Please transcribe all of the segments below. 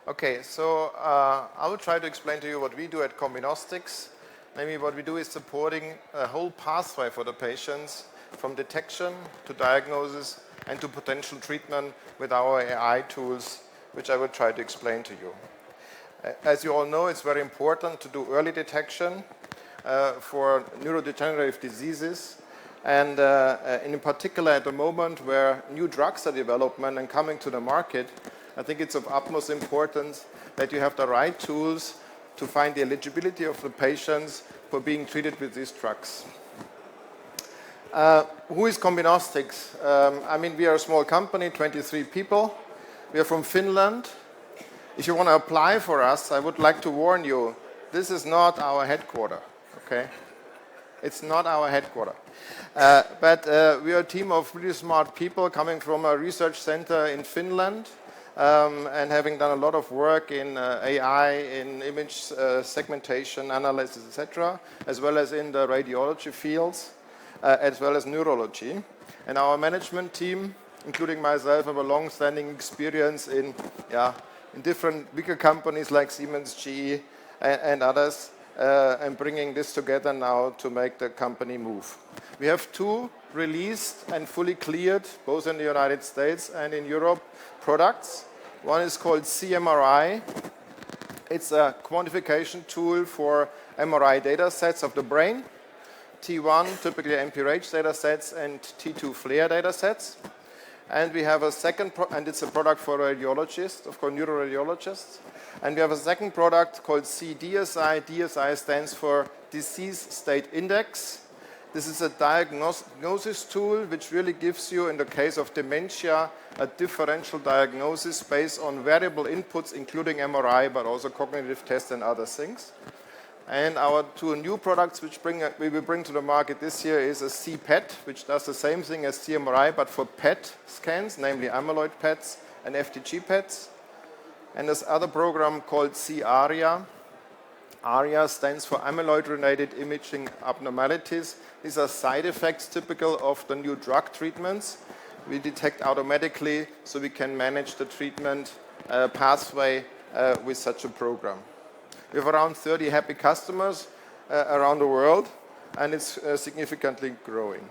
Okay, so I will try to explain to you what we do at Combinostics. Maybe what we do is supporting a whole pathway for the patients from detection to diagnosis and to potential treatment with our AI tools, which I will try to explain to you. As you all know, it's very important to do early detection for neurodegenerative diseases. And in particular, at the moment where new drugs are development and coming to the market, I think it's of utmost importance that you have the right tools to find the eligibility of the patients for being treated with these drugs. Who is Combinostics? I mean, we are a small company, 23 people. We are from Finland. If you want to apply for us, I would like to warn you, this is not our headquarters, okay? It's not our headquarters. But we are a team of really smart people coming from a research center in Finland and having done a lot of work in AI, in image segmentation, analysis, etc., as well as in the radiology fields, as well as neurology. And our management team, including myself, have a long-standing experience in different bigger companies like Siemens, GE, and others, and bringing this together now to make the company move. We have 2 released and fully cleared, both in the United States and in Europe, products. One is called CMRI. It's a quantification tool for MRI data sets of the brain. T1, typically MPRH data sets, and T2 FLAIR data sets. And we have a second, and it's a product for radiologists, of course, neuroradiologists. And we have a second product called CDSI. DSI stands for Disease State Index. This is a diagnosis tool which really gives you, in the case of dementia, a differential diagnosis based on variable inputs, including MRI, but also cognitive tests and other things. And our 2 new products which we will bring to the market this year is a CPET, which does the same thing as CMRI, but for PET scans, namely amyloid PETs and FDG PETs. And this other program called CARIA. ARIA stands for amyloid-related imaging abnormalities. These are side effects typical of the new drug treatments. We detect automatically so we can manage the treatment pathway with such a program. We have around 30 happy customers around the world, and it's significantly growing.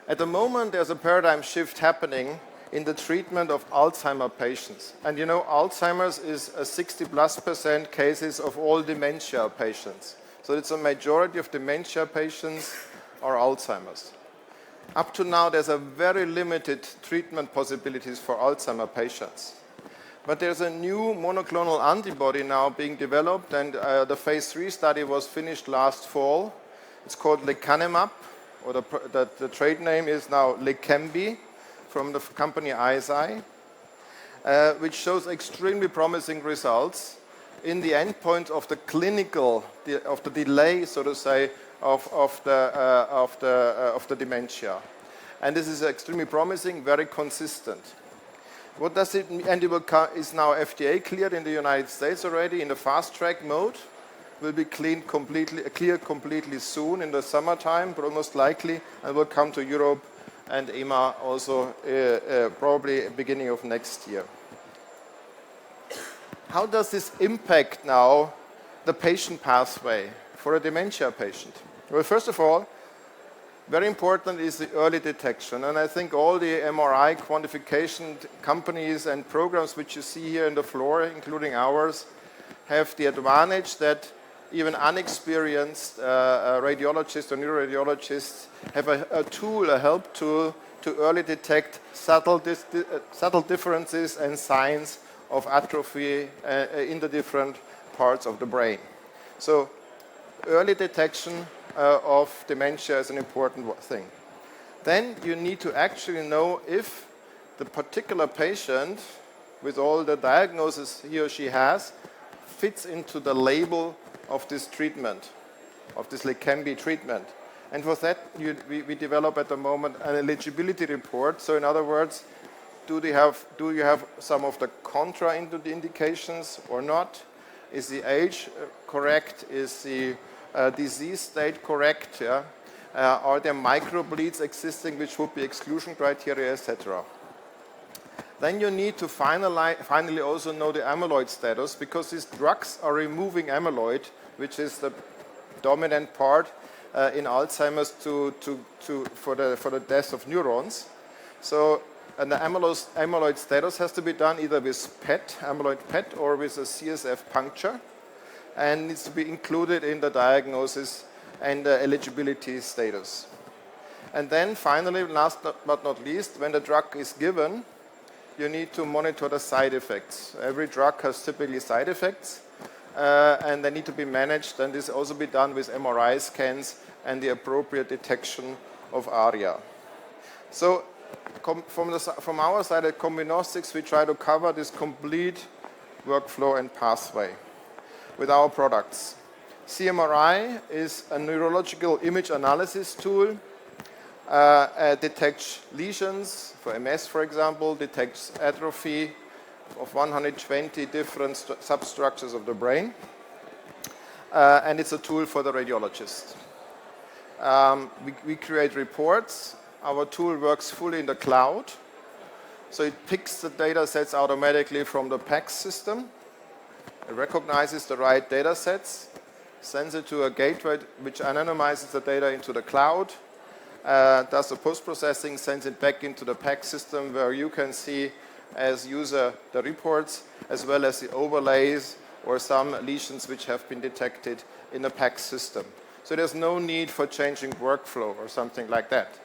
At the moment, there's a paradigm shift happening in the treatment of Alzheimer patients. And you know, Alzheimer's is a 60+% cases of all dementia patients. So it's a majority of dementia patients are Alzheimer's. Up to now, there's a very limited treatment possibilities for Alzheimer patients. But there's a new monoclonal antibody now being developed, and the phase 3 study was finished last fall. It's called lecanemab, or the trade name is now Leqembi, from the company Eisai, which shows extremely promising results in the endpoint of the of the delay, so to say, of the dementia. And this is extremely promising, very consistent. What does it mean? And it is now FDA cleared in the United States already in the fast track mode. Will be cleared completely soon in the summertime, but most likely, and will come to Europe and EMA also probably beginning of next year. How does this impact now the patient pathway for a dementia patient? Well, first of all, very important is the early detection. And I think all the MRI quantification companies and programs which you see here on the floor, including ours, have the advantage that even unexperienced radiologists or neuroradiologists have a tool, a help tool, to early detect subtle differences and signs of atrophy in the different parts of the brain. So early detection of dementia is an important thing. Then you need to actually know if the particular patient, with all the diagnosis he or she has, fits into the label of this treatment, of this Leqembi treatment. And for that, we develop at the moment an eligibility report. So in other words, do you have some of the contraindications or not? Is the age correct? Is the disease state correct? Yeah? Are there microbleeds existing which would be exclusion criteria, etc.? Then you need to finally also know the amyloid status, because these drugs are removing amyloid, which is the dominant part in Alzheimer's for the death of neurons. So, and the amyloid status has to be done either with PET, amyloid PET, or with a CSF puncture, and needs to be included in the diagnosis and the eligibility status. And then finally, last but not least, when the drug is given, you need to monitor the side effects. Every drug has typically side effects, and they need to be managed, and this also be done with MRI scans and the appropriate detection of ARIA. So from our side at Combinostics, we try to cover this complete workflow and pathway with our products. CMRI is a neurological image analysis tool. Detects lesions for MS, for example, detects atrophy of 120 different substructures of the brain, and it's a tool for the radiologist. We create reports. Our tool works fully in the cloud, so it picks the data sets automatically from the PACS system. It recognizes the right data sets, sends it to a gateway which anonymizes the data into the cloud, does the post-processing, sends it back into the PACS system, where you can see as user the reports as well as the overlays or some lesions which have been detected in the PACS system. So there's no need for changing workflow or something like that.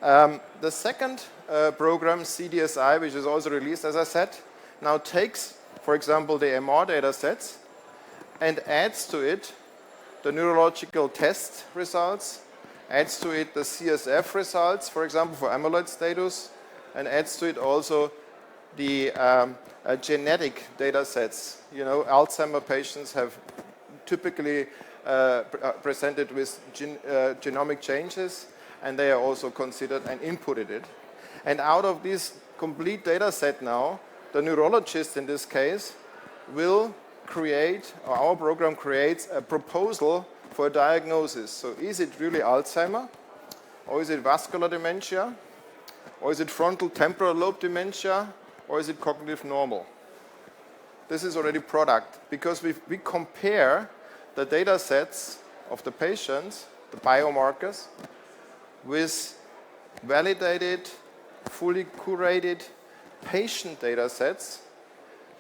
The second program, CDSI, which is also released, as I said, now takes, for example, the MR data sets and adds to it the neurological test results, adds to it the CSF results, for example, for amyloid status, and adds to it also the genetic data sets. You know, Alzheimer patients have typically presented with genomic changes, and they are also considered and inputted it. And out of this complete data set now, the neurologist in this case will create, or our program creates, a proposal for a diagnosis. So is it really Alzheimer, or is it vascular dementia, or is it frontal temporal lobe dementia, or is it cognitive normal? This is already product, because we compare the data sets of the patients, the biomarkers, with validated, fully curated patient data sets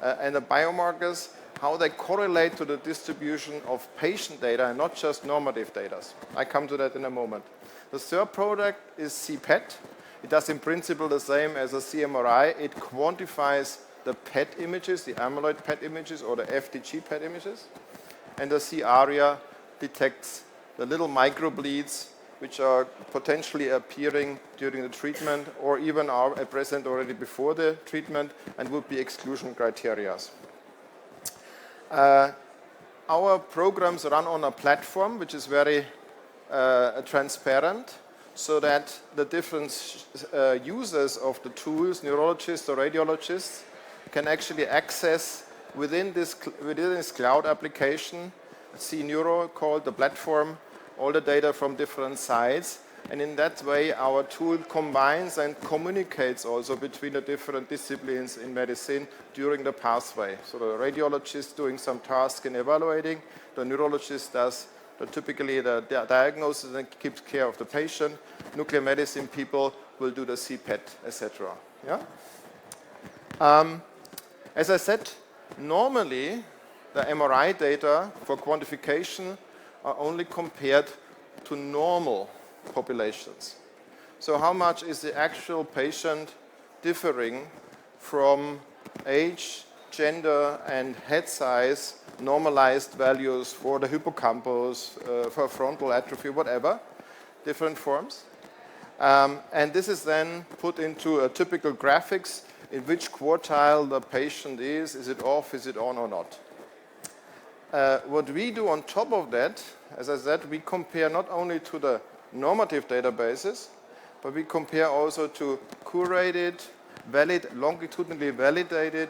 and the biomarkers, how they correlate to the distribution of patient data and not just normative data. I come to that in a moment. The third product is CPET. It does in principle the same as a CMRI. It quantifies the PET images, the amyloid PET images or the FDG PET images. And the C-ARIA detects the little microbleeds which are potentially appearing during the treatment or even are present already before the treatment and would be exclusion criteria. Our programs run on a platform which is very transparent, so that the different users of the tools, neurologists or radiologists, can actually access within this cloud application, C-Neuro called the platform, all the data from different sites. And in that way, our tool combines and communicates also between the different disciplines in medicine during the pathway. So the radiologist doing some task in evaluating, the neurologist does typically the diagnosis and keeps care of the patient. Nuclear medicine people will do the CPET, etc. Yeah? As I said, normally the MRI data for quantification are only compared to normal populations. So how much is the actual patient differing from age, gender, and head size, normalized values for the hippocampus, for frontal atrophy, whatever, different forms. And this is then put into a typical graphics in which quartile the patient is it off, is it on or not. What we do on top of that, as I said, we compare not only to the normative databases, but we compare also to curated, longitudinally validated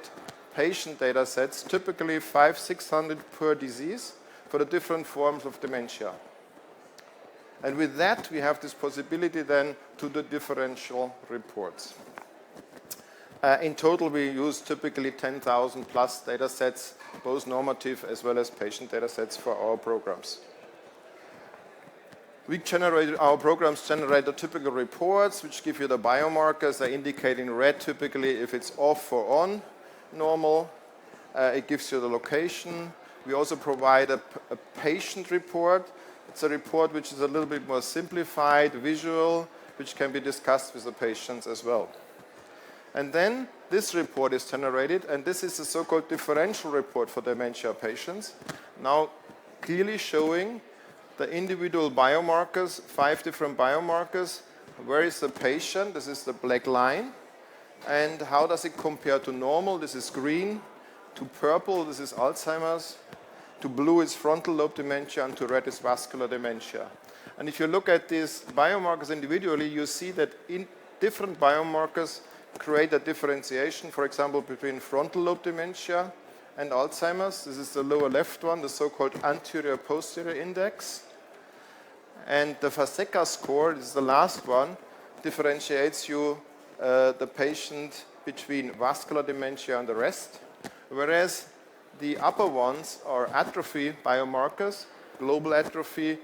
patient data sets, typically 500-600 per disease for the different forms of dementia. And with that, we have this possibility then to do differential reports. In total, we use typically 10,000 plus data sets, both normative as well as patient data sets for our programs. Our programs generate the typical reports, which give you the biomarkers. They indicate in red typically if it's off or on normal. It gives you the location. We also provide a patient report. It's a report which is a little bit more simplified, visual, which can be discussed with the patients as well. And then this report is generated, and this is the so-called differential report for dementia patients. Now clearly showing the individual biomarkers, 5 different biomarkers. Where is the patient? This is the black line. And how does it compare to normal? This is green. To purple, this is Alzheimer's. To blue is frontal lobe dementia, and to red is vascular dementia. And if you look at these biomarkers individually, you see that in different biomarkers create a differentiation, for example, between frontal lobe dementia and Alzheimer's. This is the lower left one, the so-called anterior-posterior index. And the FASECA score, this is the last one, differentiates you, the patient, between vascular dementia and the rest. Whereas the upper ones are atrophy biomarkers, global atrophy,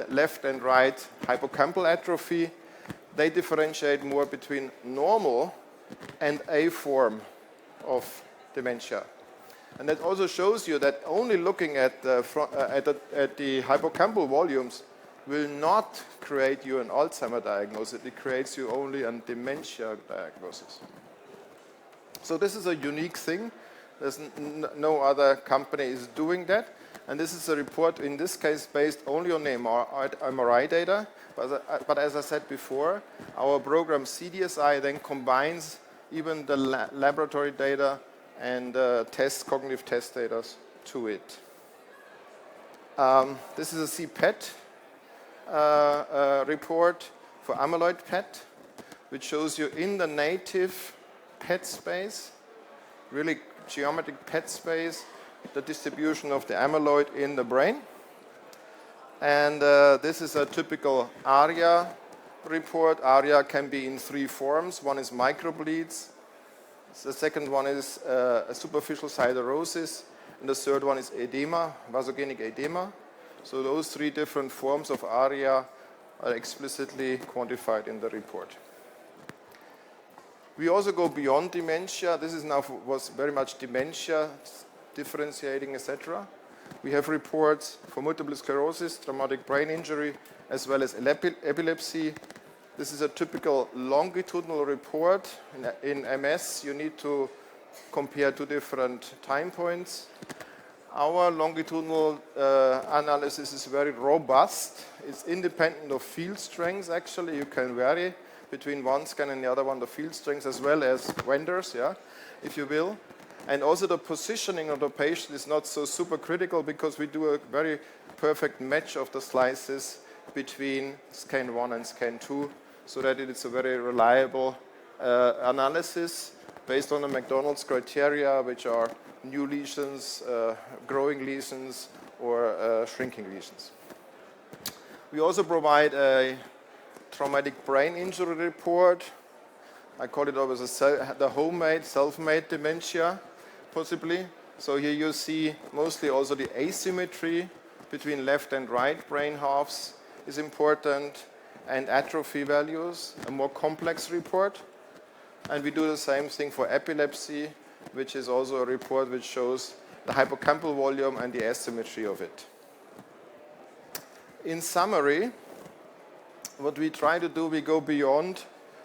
left and right hippocampal atrophy. They differentiate more between normal and a form of dementia. And that also shows you that only looking at the hippocampal volumes will not create you an Alzheimer diagnosis. It creates you only a dementia diagnosis. So this is a unique thing. There's no other company is doing that. And this is a report, in this case, based only on the MRI data. But as I said before, our program CDSI then combines even the laboratory data and cognitive test data to it. This is a CPET report for amyloid PET, which shows you in the native PET space, really geometric PET space, the distribution of the amyloid in the brain. And this is a typical ARIA report. ARIA can be in 3 forms. One is microbleeds. The second one is a superficial siderosis. And the third one is edema, vasogenic edema. So those 3 different forms of ARIA are explicitly quantified in the report. We also go beyond dementia. This is now was very much dementia, differentiating, etc. We have reports for multiple sclerosis, traumatic brain injury, as well as epilepsy. This is a typical longitudinal report. In MS, you need to compare 2 different time points. Our longitudinal analysis is very robust. It's independent of field strengths, actually. You can vary between one scan and the other one, the field strengths, as well as vendors, if you will. And also the positioning of the patient is not so super critical because we do a very perfect match of the slices between scan 1 and scan 2 so that it is a very reliable analysis based on the McDonald's criteria, which are new lesions, growing lesions, or shrinking lesions. We also provide a traumatic brain injury report. I call it always the homemade, self-made dementia, possibly. So here you see mostly also the asymmetry between left and right brain halves is important, and atrophy values, a more complex report. And we do the same thing for epilepsy, which is also a report which shows the hippocampal volume and the asymmetry of it. In summary, what we try to do, we go beyond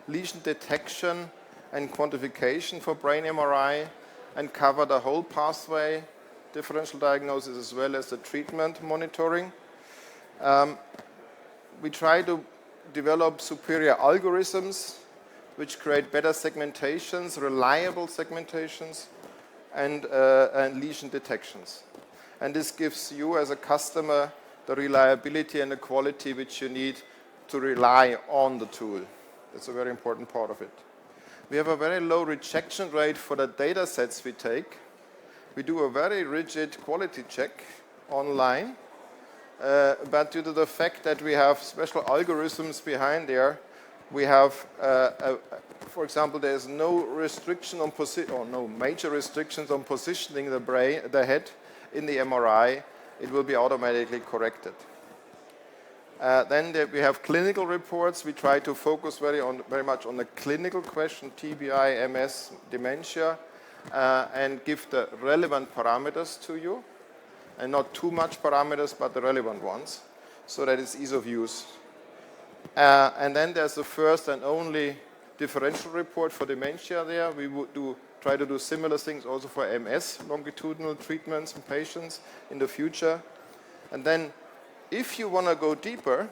lesion detection and quantification for brain MRI and cover the whole pathway, differential diagnosis as well as the treatment monitoring. We try to develop superior algorithms which create better segmentations, reliable segmentations, and lesion detections. And this gives you as a customer the reliability and the quality which you need to rely on the tool. That's a very important part of it. We have a very low rejection rate for the data sets we take. We do a very rigid quality check online, but due to the fact that we have special algorithms behind there, We have, for example, there's no restriction on no major restrictions on positioning the head in the MRI. It will be automatically corrected. Then we have clinical reports. We try to focus very much on the clinical question, TBI, MS, dementia, and give the relevant parameters to you, and not too much parameters, but the relevant ones, so that it's ease of use. And then there's the first and only differential report for dementia there. We would try to do similar things also for MS, longitudinal treatments in patients in the future. And then if you want to go deeper,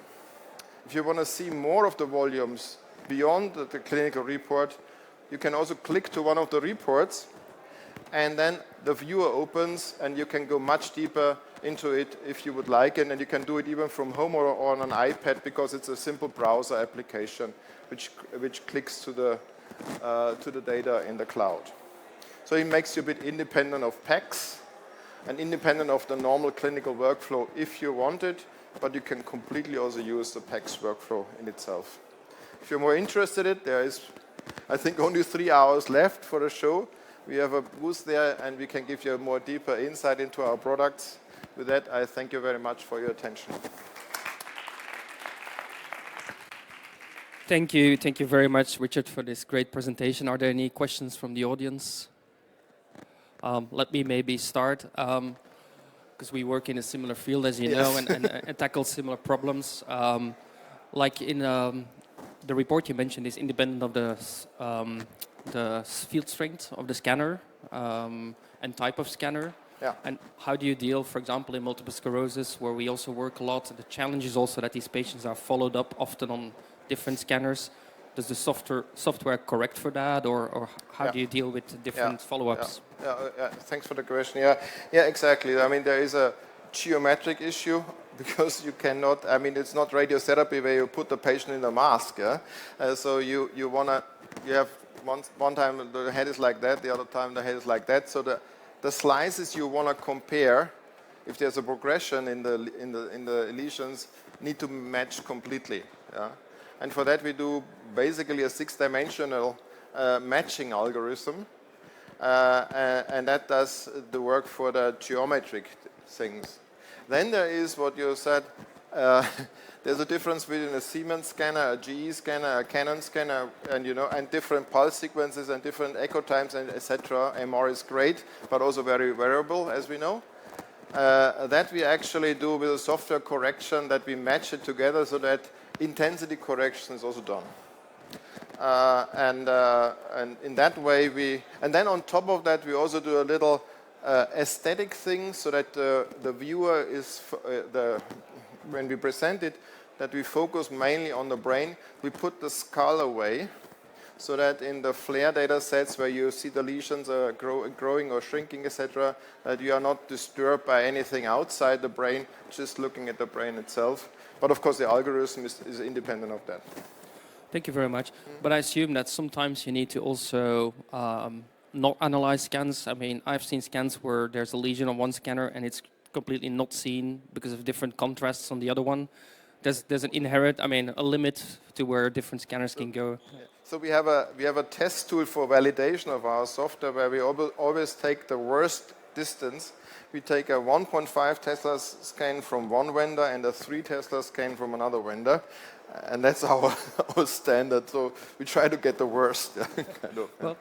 if you want to see more of the volumes beyond the clinical report, you can also click to one of the reports, and then the viewer opens and you can go much deeper into it if you would like, and then you can do it even from home or on an iPad, because it's a simple browser application which clicks to the data in the cloud. So it makes you a bit independent of PACS and independent of the normal clinical workflow if you want it, but you can completely also use the PACS workflow in itself. If you're more interested in it, there is, I think, only 3 hours left for the show. We have a booth there, and we can give you a more deeper insight into our products. With that, I thank you very much for your attention. Thank you very much, Richard, for this great presentation. Are there any questions from the audience? Let me maybe start, because we work in a similar field, as you know, and tackle similar problems. Like in the report you mentioned is independent of the field strength of the scanner and type of scanner. Yeah. And how do you deal, for example, in multiple sclerosis, where we also work a lot? The challenge is also that these patients are followed up often on different scanners. Does the software correct for that, or how do you deal with different follow-ups? Thanks for the question. Yeah, exactly. I mean, there is a geometric issue, because you cannot, I mean, it's not radiotherapy where you put the patient in a mask. So you have one time the head is like that, the other time the head is like that. So the slices you want to compare, if there's a progression in the lesions, need to match completely. And for that we do basically a 6-dimensional matching algorithm, and that does the work for the geometric things. Then there is what you said. There's a difference between a Siemens scanner, a GE scanner, a Canon scanner, and different pulse sequences and different echo times and etc. MR is great, but also very variable, as we know. That we actually do with a software correction, that we match it together so that intensity correction is also done. And in that way and then on top of that we also do a little aesthetic thing, so that the viewer is, when we present it, that we focus mainly on the brain. We put the skull away, so that in the FLAIR data sets where you see the lesions are growing or shrinking, etc., that you are not disturbed by anything outside the brain, just looking at the brain itself. But of course the algorithm is independent of that. Thank you very much. But I assume that sometimes you need to also not analyze scans. I mean, I've seen scans where there's a lesion on one scanner and it's completely not seen because of different contrasts on the other one. There's an inherent, a limit to where different scanners can go. So we have a test tool for validation of our software, where we always take the worst distance. We take a 1.5 Tesla scan from one vendor and a 3 Tesla scan from another vendor, and that's our standard. So we try to get the worst. Kind of. Well,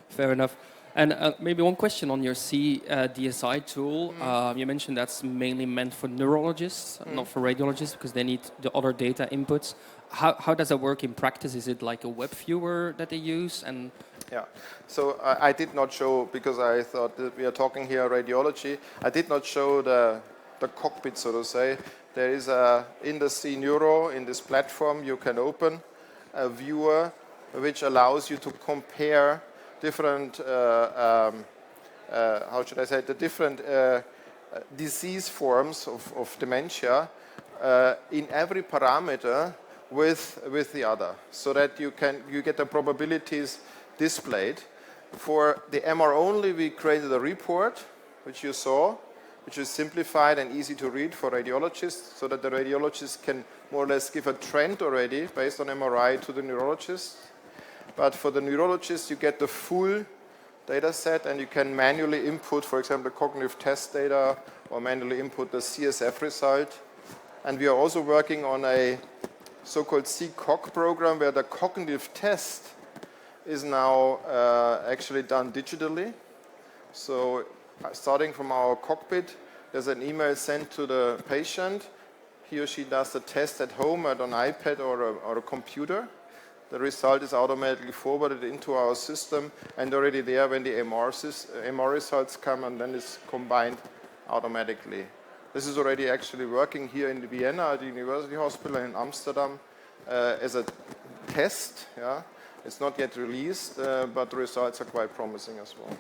fair enough. And maybe one question on your CDSI tool. You mentioned that's mainly meant for neurologists, not for radiologists, because they need the other data inputs. How does it work in practice? Is it like a web viewer that they use? And yeah, so I did not show, because I thought that we are talking here radiology, I did not show the cockpit, so to say. There is in the CNeuro, in this platform, you can open a viewer which allows you to compare different, how should I say, the different disease forms of dementia in every parameter with the other, so that you get the probabilities displayed. For the MR only, we created a report, which you saw. which is simplified and easy to read for radiologists, so that the radiologists can more or less give a trend already based on MRI to the neurologist. But for the neurologist, you get the full data set, and you can manually input, for example, cognitive test data, or manually input the CSF result. And we are also working on a so-called CCOG program, where the cognitive test is now actually done digitally. So starting from our cockpit, there's an email sent to the patient. He or she does the test at home at an iPad or a computer. The result is automatically forwarded into our system and already there when the MR results come, and then it's combined automatically. This is already actually working here in Vienna at the University Hospital and in Amsterdam as a test. Yeah. It's not yet released, but the results are quite promising as well.